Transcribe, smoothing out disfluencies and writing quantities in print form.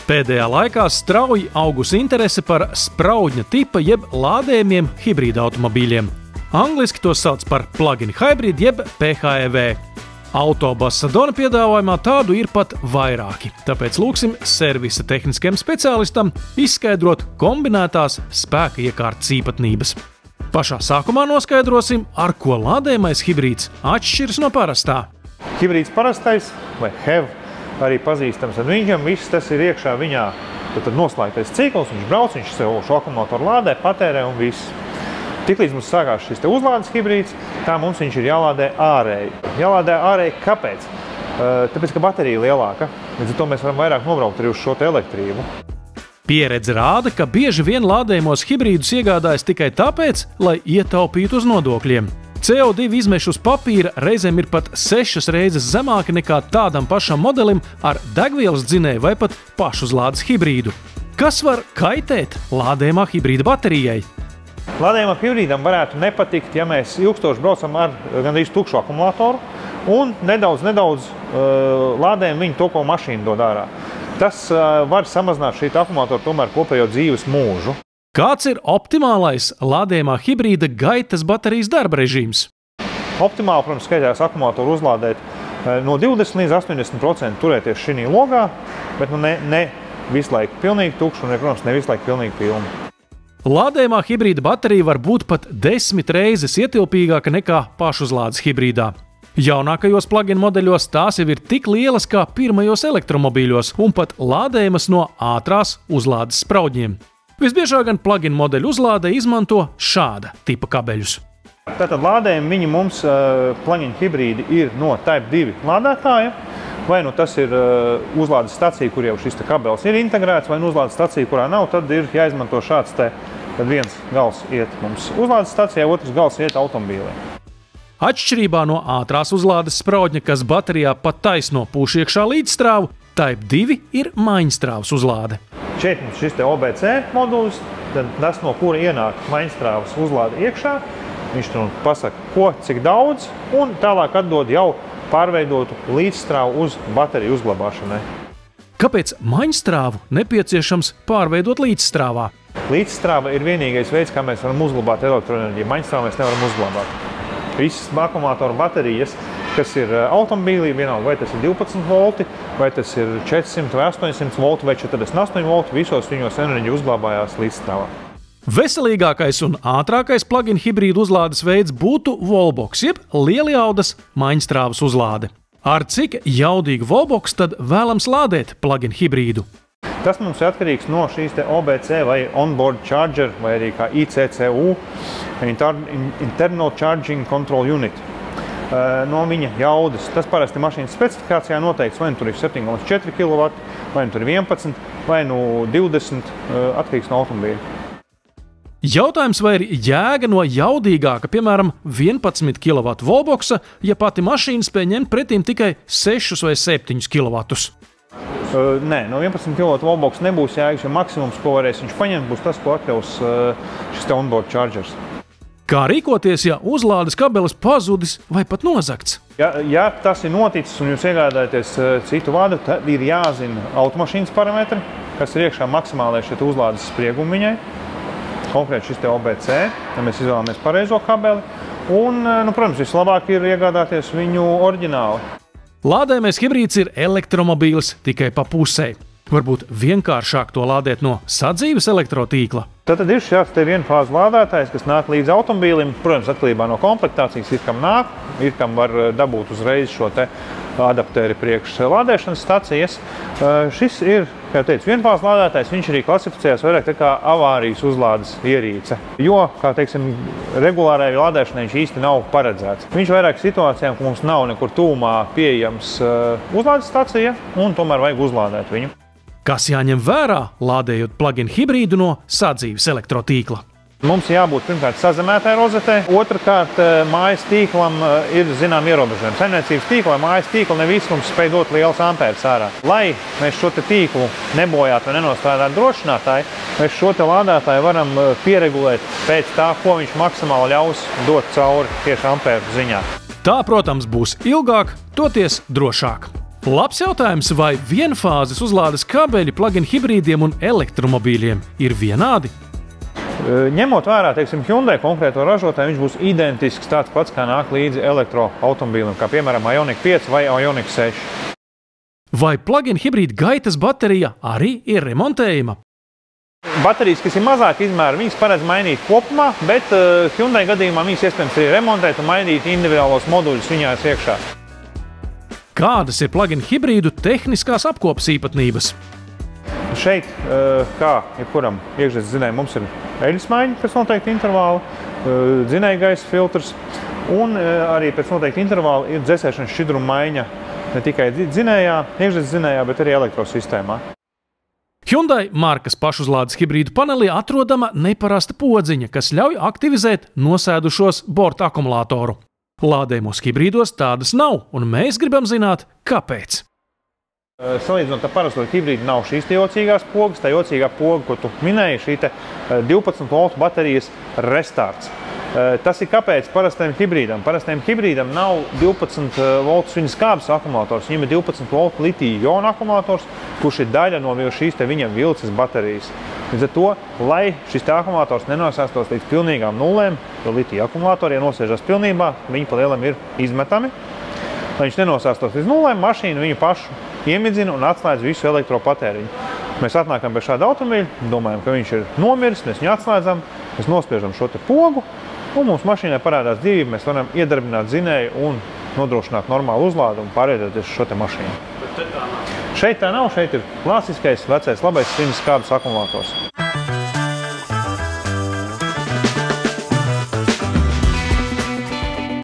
Pēdējā laikā strauji augusi interese par spraudņa tipa jeb lādējumiem hibrīda automobīļiem. Angliski tos sauc par plug-in hybrid jeb PHEV. Autobasa Dona piedāvājumā tādu ir pat vairāki, tāpēc lūksim servisa tehniskajam speciālistam izskaidrot kombinētās spēka iekārtas īpatnības. Pašā sākumā noskaidrosim, ar ko lādējamais hibrīds atšķiras no parastā. Hibrīds parastais vai HEV arī pazīstams, tad viņam viss tas ir iekšā viņā. Tad noslēgtais cikls, viņš brauc, viņš sev šo akumulātoru lādē, patērē un viss. Tiklīdz mums sākās šis uzlādes hibrīds, tā mums viņš ir jālādē ārēji. Jālādē ārēji kāpēc? Tāpēc, ka baterija ir lielāka, līdz ar to mēs varam vairāk nobraukt arī uz šo elektrību. Pieredze rāda, ka bieži vien lādējumos hibrīdus iegādājas tikai tāpēc, lai ietaupītu uz nodokļiem. CO2 izmeši uz papīra reizēm ir pat 6 reizes zemāki nekā tādam pašam modelim ar degvielas dzinēju vai pat pašuzlādes hibrīdu. Kas var kaitēt lādējumā hibrīda baterijai? Lādējumam hibrīdam varētu nepatikt, ja mēs ilgstoši braucam ar gandrīz tukšu akumulātoru un nedaudz lādējam viņu to, ko mašīna dod ārā. Tas var samazināt šī akumulātora tomēr kopējo dzīves mūžu. Kāds ir optimālais lādējumā hibrīda gaitas baterijas darba režīms? Optimāli, protams, skaitās akumulātoru uzlādēt no 20 līdz 80% turēties šī logā, bet ne visu laiku pilnīgi tukšu un, protams, ne visu laiku pilnīgi pilnu. Lādējumā hibrīda baterija var būt pat 10 reizes ietilpīgāka nekā pašuzlādes hibrīdā. Jaunākajos plug-in modeļos tās jau ir tik lielas kā pirmajos elektromobīļos un pat lādējamas no ātrās uzlādes spraudņiem. Visbiežāk gan plug-in modeļu uzlādē izmanto šāda tipa kabeļus. Tātad lādējumi viņi mums plug-in hibrīdi ir no Type 2 lādētāja, vai nu tas ir uzlādes stacija, kur jau šis kabelis ir integrēts, vai nu uzlādes stacija, kurā nav, tad ir jāizmanto šāds tad viens gals iet mums uzlādes stacijā, otrs gals iet automobīlē. Atšķirībā no ātrās uzlādes spraudņa, kas baterijā pat taisno pūš iekšā līdzstrāvu, Type 2 ir maiņstrāvas uzlāde. Šeit mums šis OBC modulis, tad tas, no kura ienāk maiņstrāvas uzlāde iekšā, viņš tur pasaka, ko, cik daudz, un tālāk atdod jau pārveidotu līdzstrāvu uz bateriju uzglabāšanai. Kāpēc maiņstrāvu nepieciešams pārveidot līdzstrāvā? Līdzstrāva ir vienīgais veids, kā mēs varam uzglabāt elektroenerģiju. Maiņstrāvu mēs nevaram uzglabāt. Visas akumulātoru baterijas, kas ir automobīlī, vienalga, vai tas ir 12 volti, vai tas ir 400 vai 800 volti vai 48 volti, visos viņos enerģija uzglabājās līdzstrāvā. Veselīgākais un ātrākais plug-in hibrīdu uzlādes veids būtu wallbox, jeb lielijaudas maiņstrāvas uzlāde. Ar cik jaudīgu wallbox tad vēlams lādēt plug-in hibrīdu? Tas mums ir atkarīgs no šīs OBC vai onboard charger, vai arī kā ICCU, Internal Charging Control Unit. No viņa jaudas. Tas parasti mašīnas specifikācijā noteikts, vai nu tur ir 7,4 kW, vai nu tur ir 11, vai nu 20, atkarīgs no automobīļa. Jautājums, vai ir jēga no jaudīgāka, piemēram, 11 kW wallboxa, ja pati mašīna spēj ņemt pretīm tikai 6 vai 7 kW? Nē, no 11 kW wallbox nebūs jēgas, jo maksimums, ko varēs viņš paņemt, būs tas, ko atļaus šis onboard chargers. Kā rīkoties, ja uzlādes kabelis pazudis vai pat nozagts? Ja tas ir noticis un jūs iegādājaties citu vādu, tad ir jāzina automašīnas parametri, kas ir iekšā maksimālais šeit uzlādes spriegumi viņai. Konkrēti šis OBC, ja mēs izvēlamies pareizo kabeli. Un, protams, vislabāk ir iegādāties viņu oriģināli. Lādējamais hibrīds ir elektromobīls tikai pa pusē. Varbūt vienkāršāk to lādēt no sadzīves elektrotīkla. Tad ir šāds vienfāzes lādētājs, kas nāk līdz automobīlim. Protams, atkarībā no komplektācijas ir kam nāk, ir kam var dabūt uzreiz šo adapteri priekš lādēšanas stacijas. Šis ir, kā jau teicu, vienfāzes lādētājs, viņš arī klasificējas vairāk kā avārijas uzlādes ierīce. Jo, kā teiksim, regulārai lādēšanai viņš īsti nav paredzēts. Viņš vairāk situācijām, ka mums nav nekur tūmā pieejams uzlādes stacija un tomēr vajag uzlādēt viņu. Kas jāņem vērā, lādējot plug-in hibrīdu no sadzīves elektrotīkla? Mums jābūt pirmkārt sazemētai rozetē, otrkārt mājas tīklam ir zinām ierobežojumi. Saimniecības tīkla vai mājas tīkla ne visi mums spēj dot liels ampērs ārā. Lai mēs šo tīklu nebojātu vai nenostrādātu drošinātāji, mēs šo lādētāju varam pieregulēt pēc tā, ko viņš maksimāli ļaus dot cauri tieši ampēru ziņā. Tā, protams, būs ilgāk, toties drošāk. Labs jautājums, vai vienfāzes uzlādes kabeļi plug-in hibrīdiem un elektromobīļiem ir vienādi? Ņemot vērā, teiksim, Hyundai konkrēto ražotāju, viņš būs identisks tāds pats, kā nāk līdzi elektroautomobīlim, kā piemēram Ioniq 5 vai Ioniq 6. Vai plug-in hibrīda gaitas baterija arī ir remontējama? Baterijas, kas ir mazāk izmēra, viņas paredz mainīt kopumā, bet Hyundai gadījumā viņas iespējams arī remontēt un mainīt individuālos moduļus viņās iekšā. Kādas ir plug-in hibrīdu tehniskās apkopas īpatnības? Šeit, kā jebkuram iekšzemes dzinējam, mums ir eļļas maiņa pēc noteikta intervāla, dzinējgaisa filtrs un arī pēc noteikta intervāla ir dzesēšanas šķidruma maiņa ne tikai dzinējā, iekšzemes dzinējā, bet arī elektrosistēmā. Hyundai markas pašuzlādes hibrīdu panelī atrodama neparasta podziņa, kas ļauj aktivizēt nosēdušos borta akumulātoru. Lādējumos hibrīdos tādas nav, un mēs gribam zināt, kāpēc. Salīdzinot ar parasto hibrīdu nav šīs jocīgās pogas, tā jocīgā poga, ko tu minēji, šī 12 voltu baterijas restarts. Tas ir kāpēc parastajam hibrīdam. Parastajam hibrīdam nav 12 voltu viņa skābes akumulators, viņam ir 12 voltu litija-iona akumulators, kurš ir daļa no šīs viņa vilces baterijas. Līdz ar to, lai šis akumulators nenosēstos līdz pilnīgām nulēm, jo litija akumulatori, ja nosēžas pilnībā, viņi pa lielam ir izmetami. Lai viņš nenosēstos līdz nulēm, mašīna viņu pašu iemidzina un atslēdz visu elektropatēriņu. Mēs atnākam pie šāda automobīļa, domājam, ka viņš ir nomiris, mēs viņu atslēdzam, mēs nospiežam šo te pogu, un mums mašīnai parādās dzīvība, mēs varam iedarbināt dzinēju un nodrošināt normālu uzlādi un pārvietoties uz šo te mašīnu. Šeit tā nav, šeit ir klasiskais, vecais, labais 100 skābes akumulators.